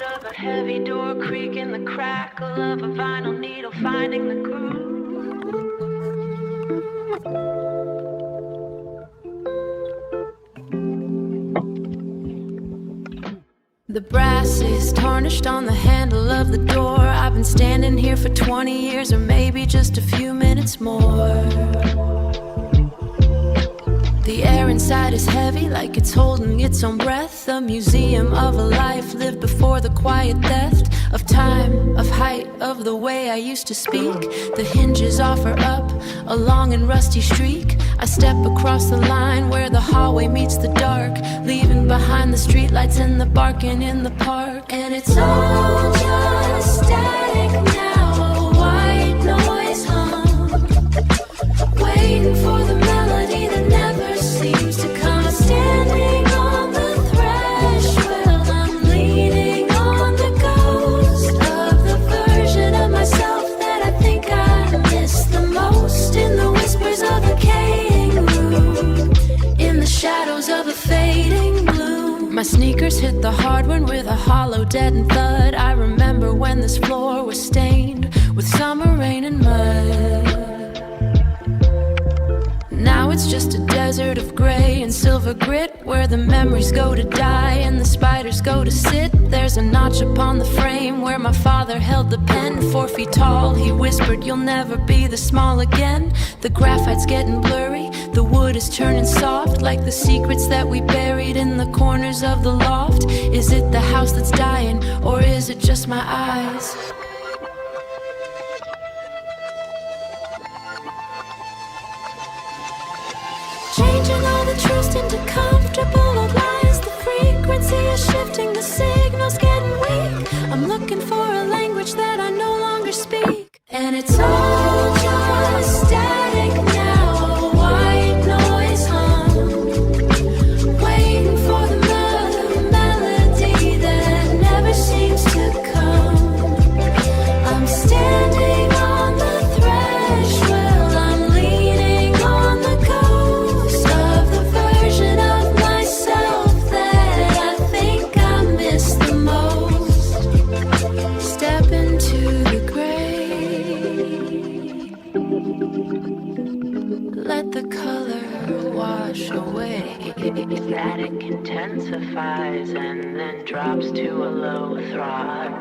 of a heavy door creaking, the crackle of a vinyl needle finding the groove. The brass is tarnished on the handle of the door. I've been standing here for 20 years, or maybe just a few minutes more. The air inside is heavy, like it's holding its own breath. A museum of a life lived before the quiet theft of time, of height, of the way I used to speak. The hinges offer up a long and rusty streak. I step across the line where the hallway meets the dark, leaving behind the streetlights and the barking in the park. And it's all just static now, a white noise hum, waiting for the melody that never seems to come. Standing on the threshold, I'm leaning on the ghost of the version of myself that I think I miss the most. In the whispers of a decaying room, in the shadows of a fading bloom. My sneakers hit the hardwood with a hollow deadened thud. I remember when this floor was stained with summer rain and mud. Now it's just a desert of gray and silver grit, where the memories go to die and the spiders go to sit. There's a notch upon the frame where my father held the pen. 4 feet tall, he whispered, "You'll never be this small again." The graphite's getting blurry, the wood is turning soft, like the secrets that we buried in the corners of the loft. Is it the house that's dying, or is it just my eyes? Changing all the truths into comfortable old lies. The frequency is shifting, the signal's getting weak. I'm looking for a language that I no longer speak. And it's all just static now, a white noise hum, waiting for the melody that never seems to come. I'm standing on the threshold, I'm leaning on the ghost of the version of myself that I think I miss the most. Step into the gray, let the color wash away. Static intensifies and then drops to a low throb.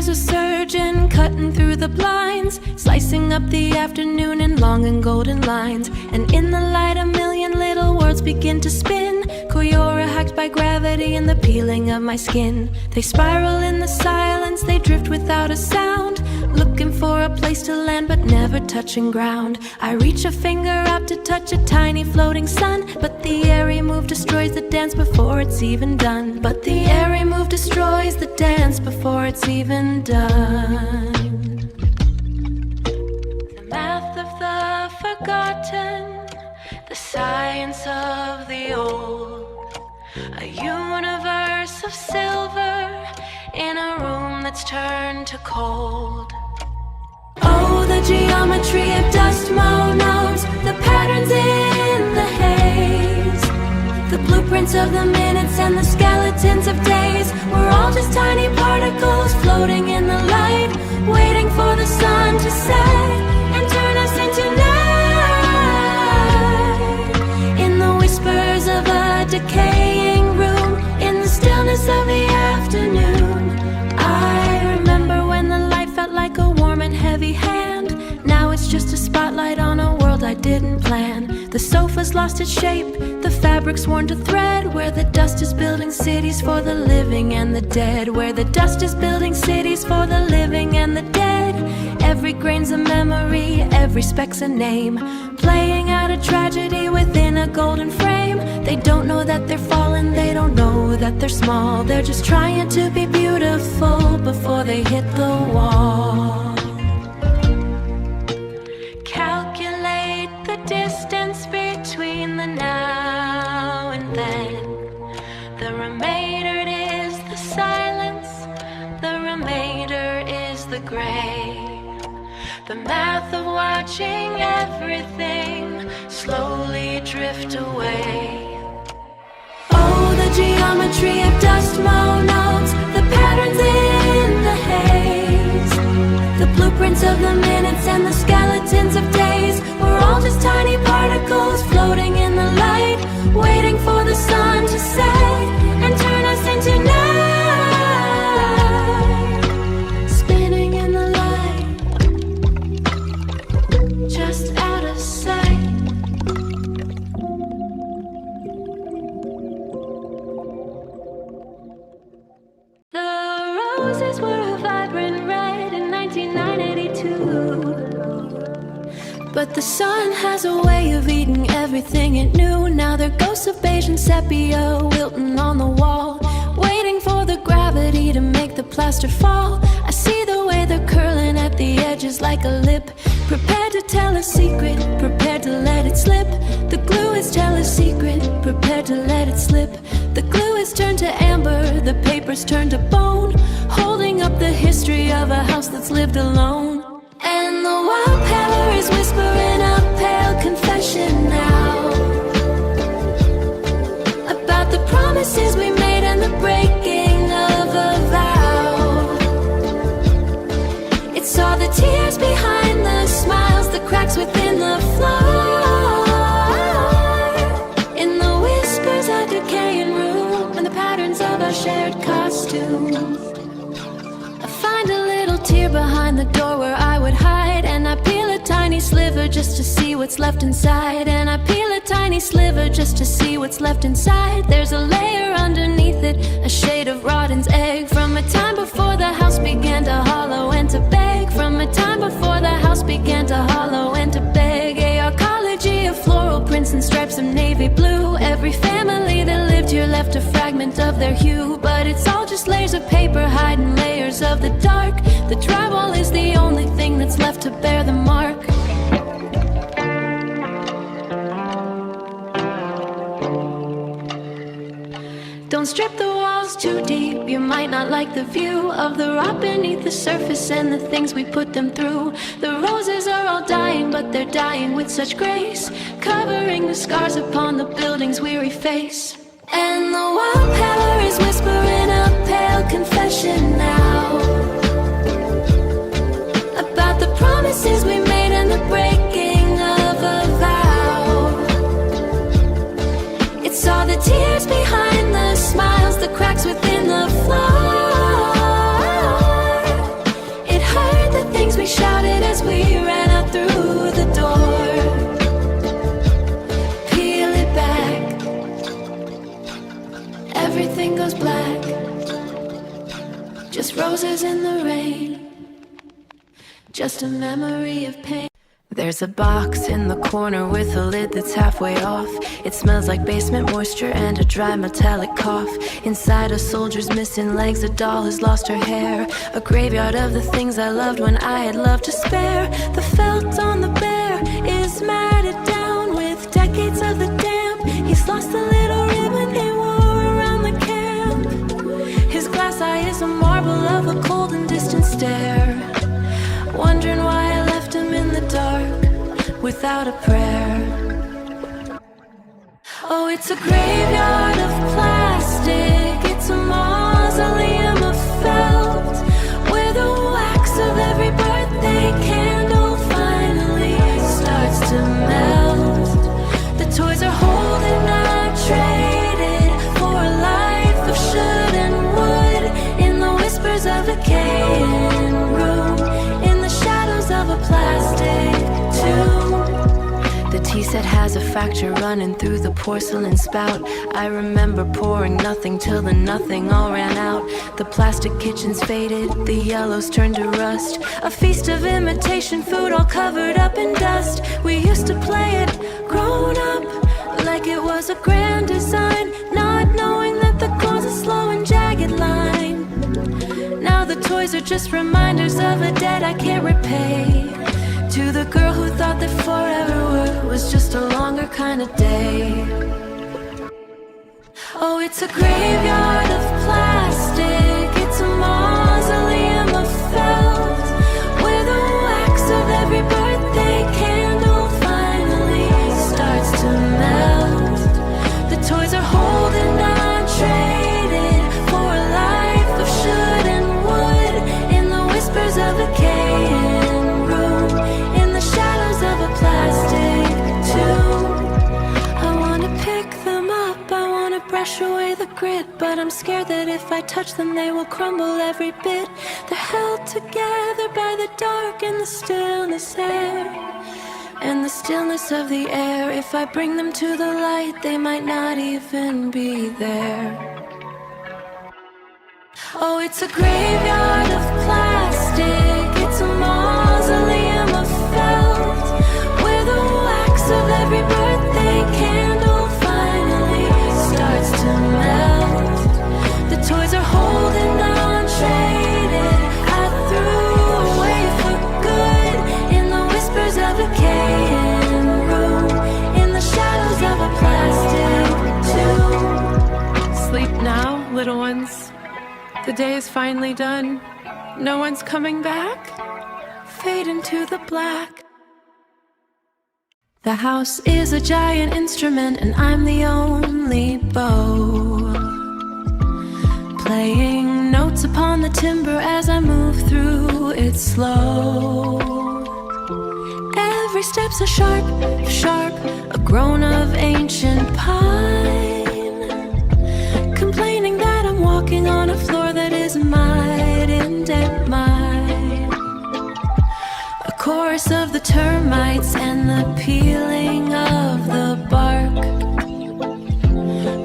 A surgeon cutting through the blinds, slicing up the afternoon in long and golden lines. And in the light, a million little worlds begin to spin, Koyora hacked by gravity and the peeling of my skin. They spiral in the silence, they drift without a sound, looking for a place to land but never touching ground. I reach a finger up to touch a tiny floating sun, but the airy move destroys the dance before it's even done. But the airy move destroys the dance before it's even done. The math of the forgotten, the science of the old, a universe of silver in a room that's turned to cold. Oh, the geometry of dust monos, the patterns in the haze, the blueprints of the minutes and the skeletons of days. We're all just tiny particles floating in the light, waiting for the sun to set and turn us into night. In the whispers of a decaying room, in the stillness of the afternoon, I remember when the light felt like a warm and heavy hand. Now it's just a spotlight on a world I didn't plan. The sofa's lost its shape, the fabric's worn to thread, where the dust is building cities for the living and the dead, where the dust is building cities for the living and the dead. Every grain's a memory, every speck's a name, playing out a tragedy within a golden frame. They don't know that they're falling, they don't know that they're small. They're just trying to be beautiful before they hit the wall. Calculate the distance between in the now and then. The remainder is the silence, the remainder is the gray. The math of watching everything slowly drift away. Oh, the geometry of dust monodes, the patterns in the haze, the blueprints of the minutes and the skeletons of days. We're all just tiny particles floating in the light, waiting for the sun to set and turn us into night, spinning in the light, just out of sight. The roses were a vibrant red in 1982, but the sun has a way of eating everything it knew. Now they're ghosts of beige and sepia wilting on the wall, waiting for the gravity to make the plaster fall. I see the way they're curling at the edges like a lip, prepared to tell a secret, prepared to let it slip. The glue is tell a secret, prepared to let it slip. The glue is turned to amber, the paper's turned to bone, holding up the history of a house that's lived alone. And the wallpaper is whispering a pale confession now about the promises we made and the breaking of a vow. It's all the tears behind the smiles, the cracks within the floor, in the whispers of decaying room, and the patterns of our shared costumes. I find a little tear behind the door where I would hide, and I peel a tiny sliver just to see what's left inside. And I peel a tiny sliver just to see what's left inside. There's a layer underneath it, a shade of rodden's egg, from a time before the house began to hollow and to beg. From a time before the house began to hollow and to beg. A arcology of floral prints and stripes of navy blue. Every family that lived here left a fragment of their hue, but it's all just layers of paper hiding layers of the dark. The drywall is the only thing that's left to bear the mark. Don't strip the walls too deep, you might not like the view of the rot beneath the surface and the things we put them through. The roses are all dying, but they're dying with such grace, covering the scars upon the building's weary face. And the wallpaper is whispering a pale confession now about the promises we made and the breaking of a vow. It's all the tears behind the smiles, the cracks within the floor. It hurt the things we shouted as we ran out through the door. Peel it back, everything goes black, just roses in the rain, just a memory of pain. There's a box in the corner with a lid that's halfway off. It smells like basement moisture and a dry metallic cough. Inside, a soldier's missing legs, a doll has lost her hair. A graveyard of the things I loved when I had love to spare. The felt on the bear is matted down with decades of the damp. He's lost the little ribbon he wore around the camp. His glass eye is a marble of a cold and distant stare, wondering why I left him in the dark without a prayer. Oh, it's a graveyard of plastic, it's a mausoleum of felt, where the wax of every birthday candle finally starts to melt. The toys are holding out, traded for a life of should and would, in the whispers of a decaying room, of a plastic tube. The tea set has a fracture running through the porcelain spout. I remember pouring nothing till the nothing all ran out. The plastic kitchen's faded, the yellows turned to rust. A feast of imitation food all covered up in dust. We used to play it grown up, like it was a grand design, not knowing that the core's a slow and jagged line. Now the toys are just reminders of a debt I can't repay. To the girl who thought that forever was just a longer kind of day. Oh, it's a graveyard of plastic, it's a mausoleum of felt, where the wax of every birthday candle finally starts to melt. The toys are holding on, traded for a life of should and would, in the whispers of a decaying room, in the shadows of a plastic tomb. I wanna pick them up, I wanna brush away the grit, but I'm scared that if I touch them they will crumble every bit. They're held together by the dark and the stillness air, and the stillness of the air. If I bring them to the light, they might not even be there. Oh, it's a graveyard of plastic, it's a mausoleum of felt, where the wax of every birthday candle finally starts to melt. The toys are holding on, traded, I threw away for good, in the whispers of a decaying room, in the shadows of a plastic tomb. Sleep now, little ones. The day is finally done. No one's coming back. Fade into the black. The house is a giant instrument and I'm the only bow, playing notes upon the timber as I move through it slow. Every step's a sharp, sharp, a groan of ancient pine, complaining that I'm walking on a floor that is might indent mine. A chorus of the termites and the peeling of the bark.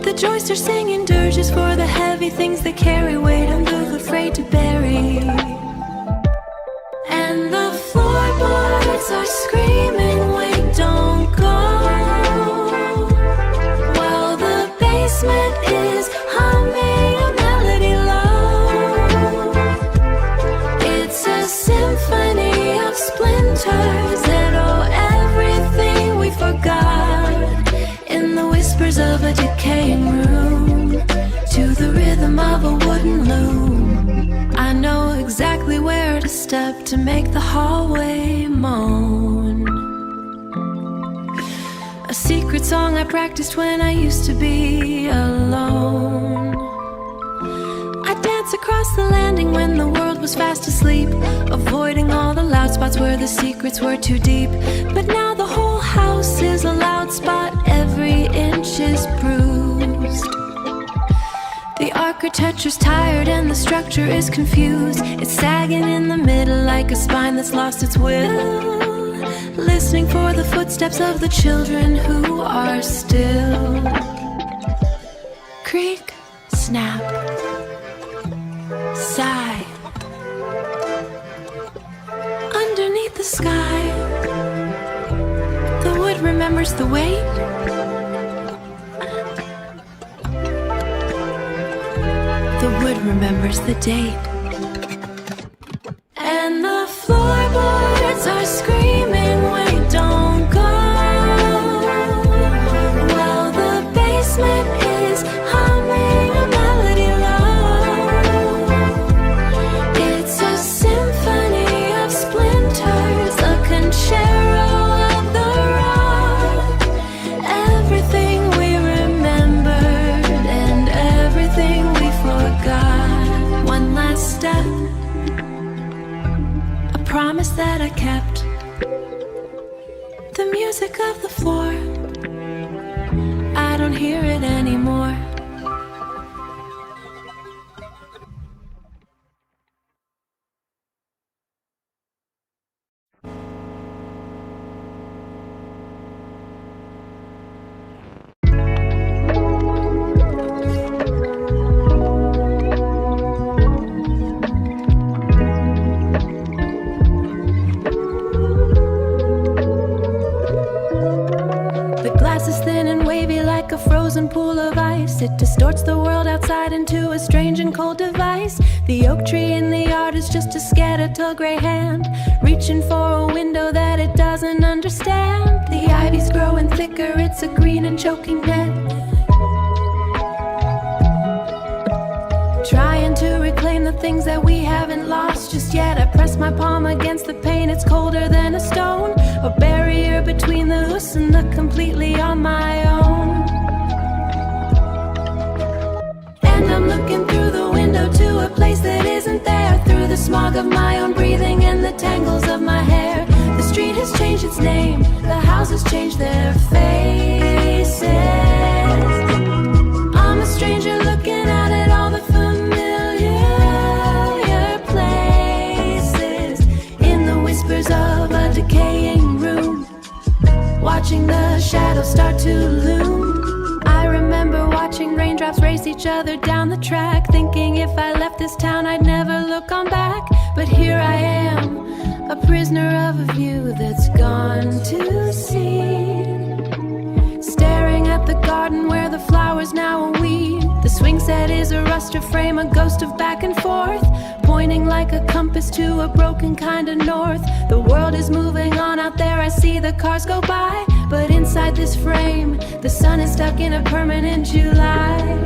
The joists are singing dirges for the heavy things they carry, weight I'm too afraid to bury. And the floorboards are screaming, wait, don't go, while the basement is humming a melody low. It's a symphony of splinters that owe everything we forgot, in the whispers of a decaying room, to the rhythm of a wooden loom. I know exactly where to step to make the hallway moan. A secret song I practiced when I used to be alone. I danced across the landing when the world was fast asleep, avoiding all the loud spots where the secrets were too deep. But now the whole house is a loud spot, every inch is bruised. The architecture's tired and the structure is confused. It's sagging in the middle like a spine that's lost its will, listening for the footsteps of the children who are still. Creak, snap, sigh, underneath the sky. The wood remembers the weight. The wood remembers the date. And the floorboards are screaming, wait, don't go, while the basement is humming a melody low. It's a symphony of splinters, a concerto of the rock. Everything we remembered and everything we forgot. One last step, promise that I kept. The music of the floor, I don't hear it anymore. The glass is thin and wavy like a frozen pool of ice. It distorts the world outside into a strange and cold device. The oak tree in the yard is just a skeletal gray hand, reaching for a window that it doesn't understand. The ivy's growing thicker, it's a green and choking net, trying to reclaim the things that we haven't lost just yet. I press my palm against the pane, it's colder than a stone, a barrier between the loose and the completely on my own. And I'm looking through the window to a place that isn't there, through the smog of my own breathing and the tangles of my hair. The street has changed its name, the houses changed their faces. I'm a stranger looking out at all the familiar places, in the whispers of a decaying room, watching the shadows start to loom. I remember watching raindrops race each other down the track, thinking if I left this town I'd never look on back. But here I am, a prisoner of a view that's gone to seed, staring at the garden where the flowers now are weed. The swing set is a rusted frame, a ghost of back and forth, pointing like a compass to a broken kind of north. The world is moving on out there, I see the cars go by, but inside this frame, the sun is stuck in a permanent July.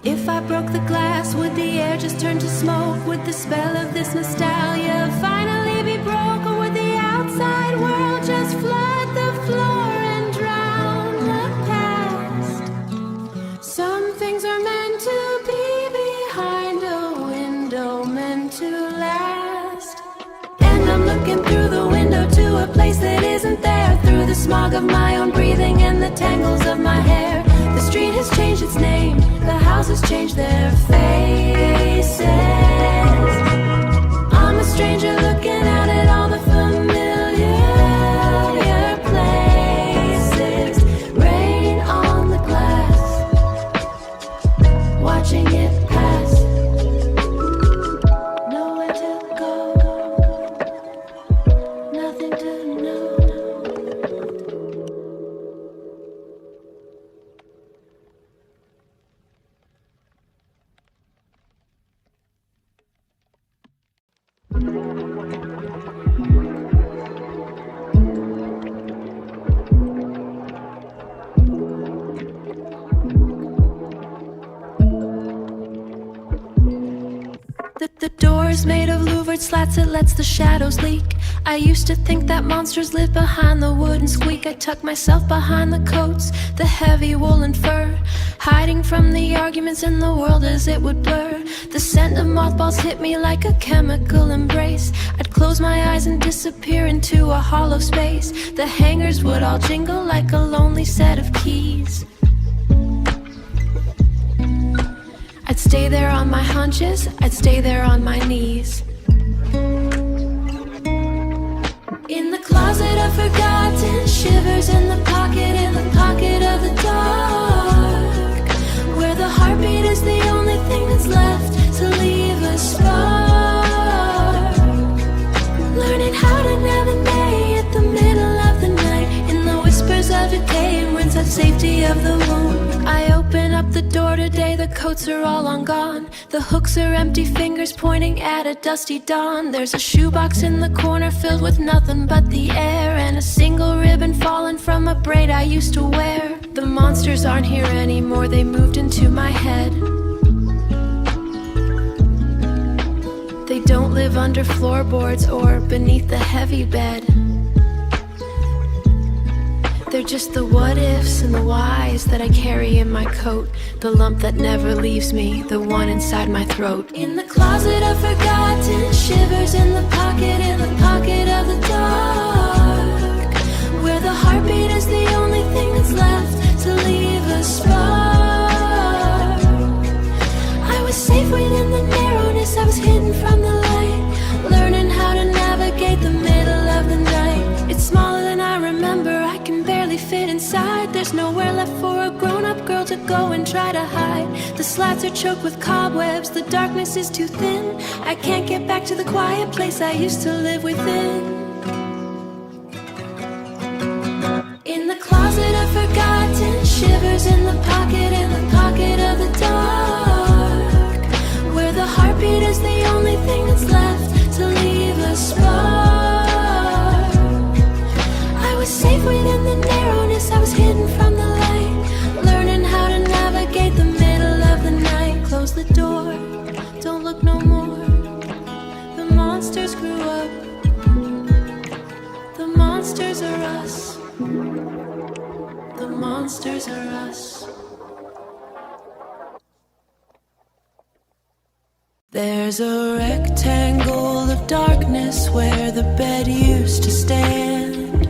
If I broke the glass, would the air just turn to smoke? Would the spell of this nostalgia finally be broke? Or would the outside world just flood the floor and drown the past? Some things are meant to be behind a window, meant to last. And I'm looking through the window to a place that isn't there, through the smog of my own breathing and the tangles of my hair. The street has changed its name, the houses changed their faces. I'm a stranger looking out at all the familiar places. Rain on the glass, watching it pass. Nowhere to go, nothing to know. The door's made of louvered slats, it lets the shadows leak. I used to think that monsters live behind the wood and squeak. I tuck myself behind the coats, the heavy woolen fur, hiding from the arguments in the world as it would blur. The scent of mothballs hit me like a chemical embrace. I'd close my eyes and disappear into a hollow space. The hangers would all jingle like a lonely set of keys. I'd stay there on my haunches, I'd stay there on my knees. In the closet of forgotten shivers, in the pocket of the dark, where the heartbeat is the only thing that's left to leave a spark. Learning how to navigate the middle of the night, in the whispers of decay and winds of safety of the wound. I open up the door today, the coats are all long gone. The hooks are empty, fingers pointing at a dusty dawn. There's a shoebox in the corner filled with nothing but the air, and a single ribbon fallen from a braid I used to wear. The monsters aren't here anymore, they moved into my head. They don't live under floorboards or beneath the heavy bed. They're just the what-ifs and the whys that I carry in my coat, the lump that never leaves me, the one inside my throat. In the closet of forgotten shivers, in the pocket of the dark, where the heartbeat is the only thing that's left to leave a spark. I was safe within the narrowness, I was hidden from the light, learning how to navigate the middle of the night. It's smaller than I remember, I can barely fit inside. There's nowhere left for a grown-up girl to go and try to hide. The slats are choked with cobwebs, the darkness is too thin. I can't get back to the quiet place I used to live within. shivers in the pocket of the dark, where the heartbeat is the only thing that's left to leave a spark. I was safe within the narrowness, I was hidden from the light, learning how to navigate the middle of the night. Close the door, don't look no more. The monsters grew up. The monsters are us. The monsters are us. There's a rectangle of darkness where the bed used to stand.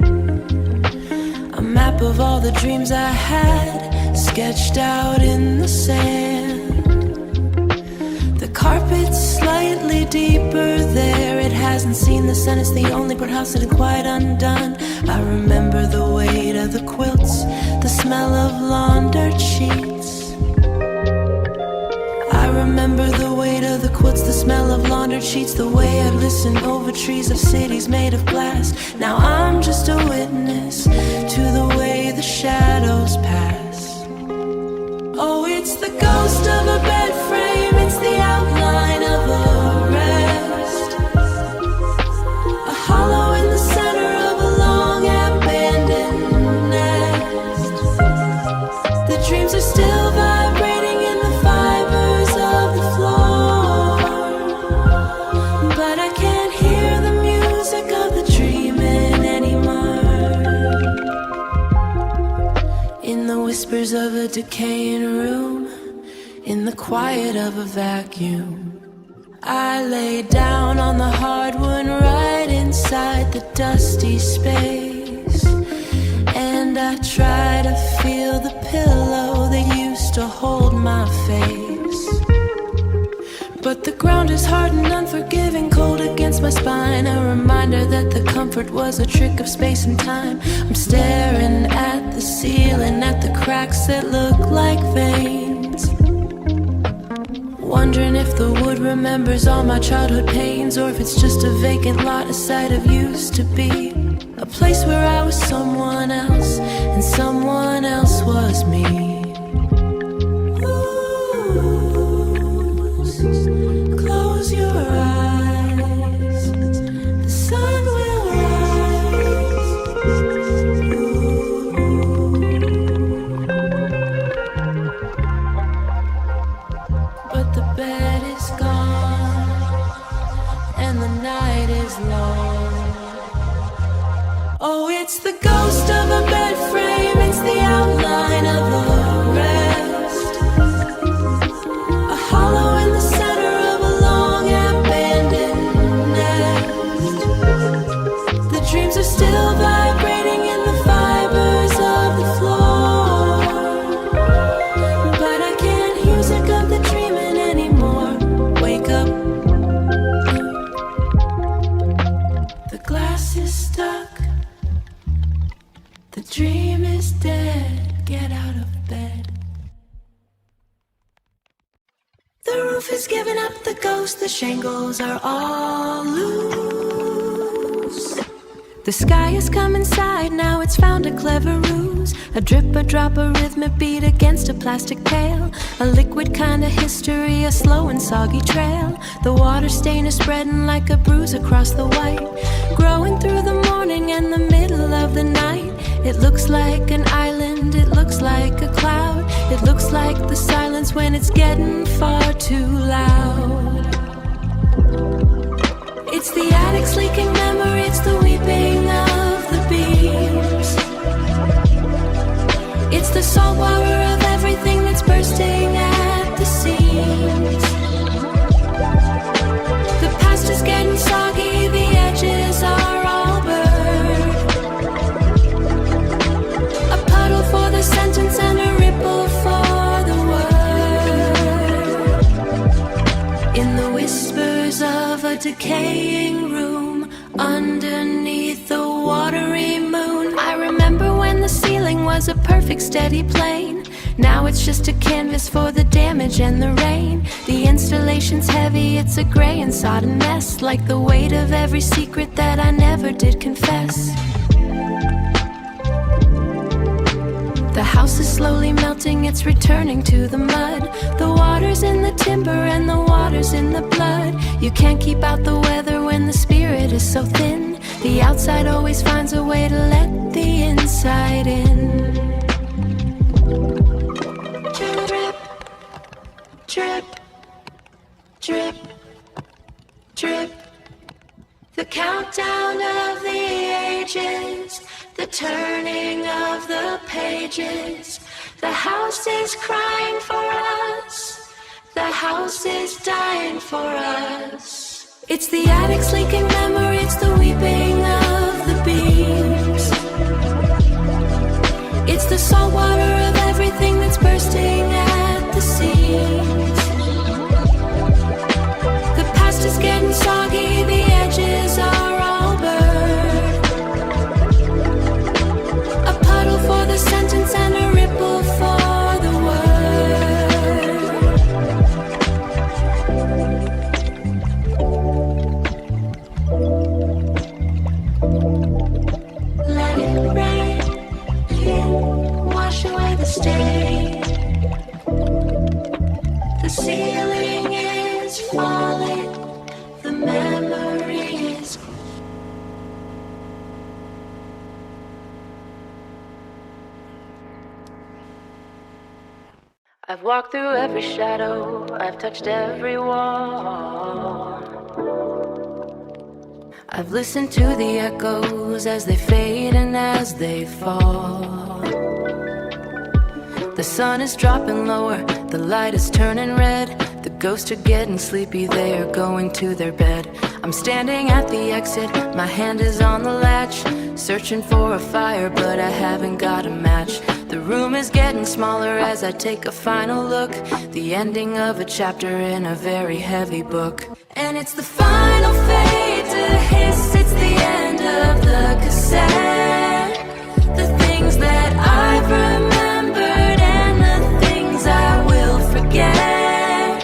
A map of all the dreams I had sketched out in the sand. The carpet's slightly deeper there. It hasn't seen the sun. It's the only part house that isn't quite undone. I remember the weight of the quilts, the smell of laundered sheets. I remember the weight of the quilts, the smell of laundered sheets, the way I'd listen over trees of cities made of glass. Now I'm just a witness to the way the shadows pass. Oh, it's the ghost of a bed frame, it's the outline of a rest, a hollow in the center of a long abandoned nest. The dreams are still vibrating in the fibers of the floor, but I can't hear the music of the dreaming anymore. In the whispers of a decaying room, in the quiet of a vacuum, I lay down on the hardwood right inside the dusty space, and I try to feel the pillow that used to hold my face. But the ground is hard and unforgiving, cold against my spine, a reminder that the comfort was a trick of space and time. I'm staring at the ceiling, at the cracks that look like veins, wondering if the wood remembers all my childhood pains, or if it's just a vacant lot, a site of used to be, a place where I was someone else and someone else was me. Close your eyes, the sun will rise. But the bed is gone and the night is long. Oh, it's the ghost of a bed frame, it's the outline of a rest, a hollow in the center of a long abandoned nest. The dreams are still vibrating in the fibers of the floor, but I can't hear music of the dreaming anymore. Wake up, the glass is stuck. The dream is dead, get out of bed. The roof is giving up the ghost, the shingles are all loose. The sky has come inside, now it's found a clever ruse. A drip, a drop, a rhythmic beat against a plastic pail. A liquid kind of history, a slow and soggy trail. The water stain is spreading like a bruise across the white, growing through the morning and the middle of the night. It looks like an island, it looks like a cloud. It looks like the silence when it's getting far too loud. It's the attic's leaking memory, it's the weeping of the beams. It's the salt water of everything that's bursting at the seams. The past is getting soggy, the edges are all burned. A puddle for the sentence and a ripple for the word. In the whispers of a decaying room, underneath the watery moon, I remember when the ceiling was a perfect steady plane. Now it's just a canvas for the damage and the rain. The installation's heavy, it's a gray and sodden mess, like the weight of every secret that I never did confess. The house is slowly melting, it's returning to the mud. The water's in the timber and the water's in the blood. You can't keep out the weather when the spirit is so thin. The outside always finds a way to let the inside in. Drip, drip, drip, drip. The countdown of the ages, the turning of the pages. The house is crying for us, the house is dying for us. It's the attic's leaking memory, it's the weeping of the beams. It's the salt water of everything that's bursting at the seams. The past is getting soggy, the edges are all burned. A puddle for the sentence and a ripple for the word. Let it rain, wash away the stain. The ceiling is falling, the memory is. I've walked through every shadow, I've touched every wall. I've listened to the echoes as they fade and as they fall. The sun is dropping lower, the light is turning red. The ghosts are getting sleepy, they are going to their bed. I'm standing at the exit, my hand is on the latch, searching for a fire, but I haven't got a match. The room is getting smaller as I take a final look, the ending of a chapter in a very heavy book. And it's the final fade to hiss, it's the end of the cassette. The things that I've remembered and the things I will forget.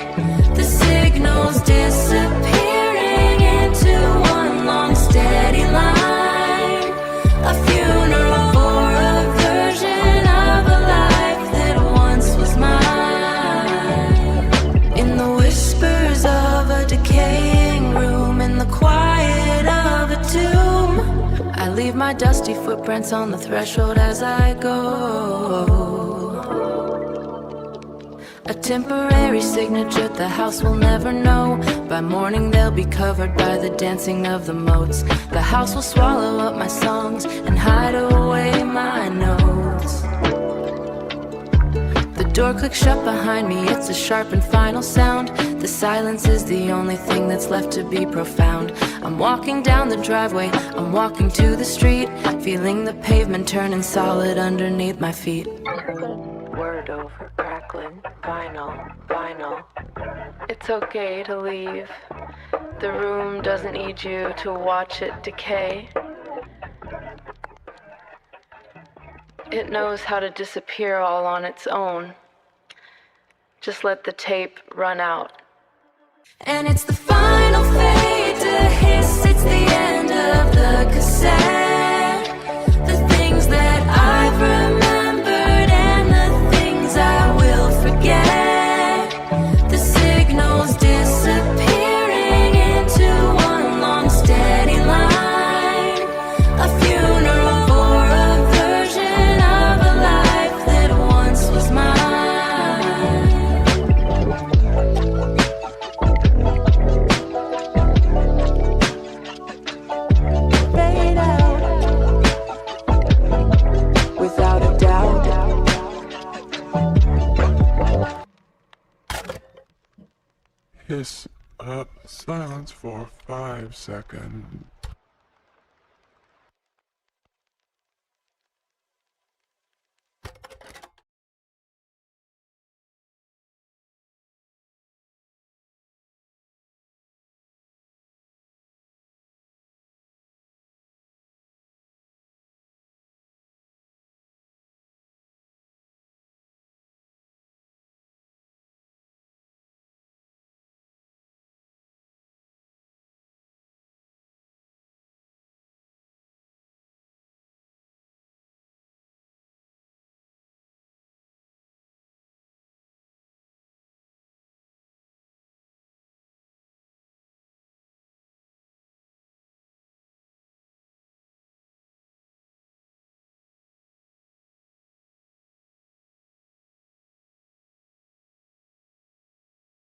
The signals disappearing into one long steady line. A funeral for a version of a life that once was mine. In the whispers of a decaying room, in the quiet of a tomb, I leave my dusty footprints on the threshold as I go. A temporary signature the house will never know. By morning they'll be covered by the dancing of the motes. The house will swallow up my songs and hide away my notes. The door clicks shut behind me, it's a sharp and final sound. The silence is the only thing that's left to be profound. I'm walking down the driveway, I'm walking to the street, feeling the pavement turning solid underneath my feet. Word over crackling, vinyl, vinyl. It's okay to leave. The room doesn't need you to watch it decay. It knows how to disappear all on its own. Just let the tape run out. And it's the final fade to hiss, it's the end of the cassette. The things that I've remembered and the things I will forget. The signals disappearing into one long steady line. A funeral for a version of a life that once was mine. Fade out, without a doubt. Hiss up silence for 5 seconds.